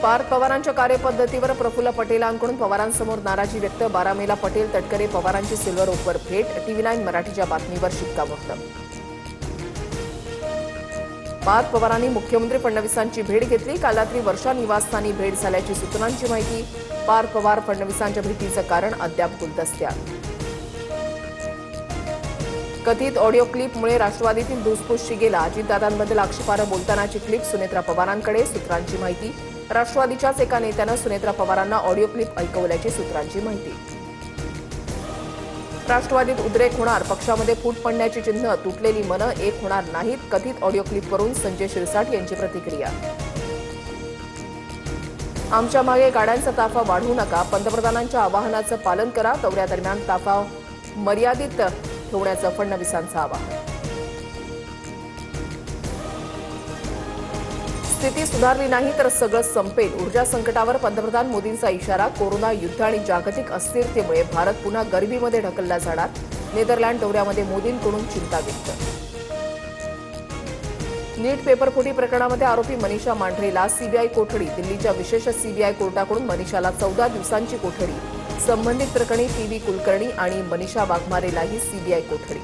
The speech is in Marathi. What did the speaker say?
पार्थ पवारांच्या कार्यपद्धतीवर प्रफुल्ल पटेलांकडून पवारांसमोर नाराजी व्यक्त. 12 मेला पटेल तटकरे पवारांची सिल्व्हर ओकवर भेट. TV9 मराठीच्या बातमीवर शिक्कामोर्तब. पार्थ पवारांनी मुख्यमंत्री फडणवीसांची भेट घेतली. काल रात्री वर्षा निवासस्थानी भेट झाल्याची सूचनांची माहिती. पार्थ पवार फडणवीसांच्या भेटीचं कारण अद्याप गुलदस्त्यात. कथित ऑडिओ क्लिपमुळे राष्ट्रवादीतील धुसफूस शिगेला. अजितदादांबद्दल आक्षेपार्ह बोलतानाची क्लिप सुनेत्रा पवारांकडे. सूत्रांची माहिती. राष्ट्रवादीच्याच एका नेत्यानं सुनेत्रा पवारांना ऑडिओ क्लिप ऐकवल्याची सूत्रांची माहिती. राष्ट्रवादीत उद्रेक होणार. पक्षामध्ये फूट पडण्याची चिन्ह. तुटलेली मनं एक होणार नाहीत. कथित ऑडिओ क्लिपवरून संजय शिरसाट यांची प्रतिक्रिया. आमच्या मागे गाड्यांचा ताफा वाढवू नका. पंतप्रधानांच्या आवाहनाचं पालन करा. दौऱ्यादरम्यान ताफा मर्यादित ठेवण्याचं फडणवीसांचं आवाहन. स्थिती सुधारली नाही तर सगळं संपेल. ऊर्जा संकटावर पंतप्रधान मोदींचा इशारा. कोरोना युद्ध आणि जागतिक अस्थिरतेमुळे भारत पुन्हा गरिबीमध्ये ढकलला जाणार. नेदरलँड दौऱ्यामध्ये मोदींकडून चिंता व्यक्त. नीट पेपरफुटी प्रकरणामध्ये आरोपी मनीषा मांढरेला सीबीआय कोठडी. दिल्लीच्या विशेष सीबीआय कोर्टाकडून मनीषाला 14 दिवसांची कोठडी. संबंधित प्रकरणी PV कुलकर्णी आणि मनीषा वाघमारेलाही सीबीआय कोठडी.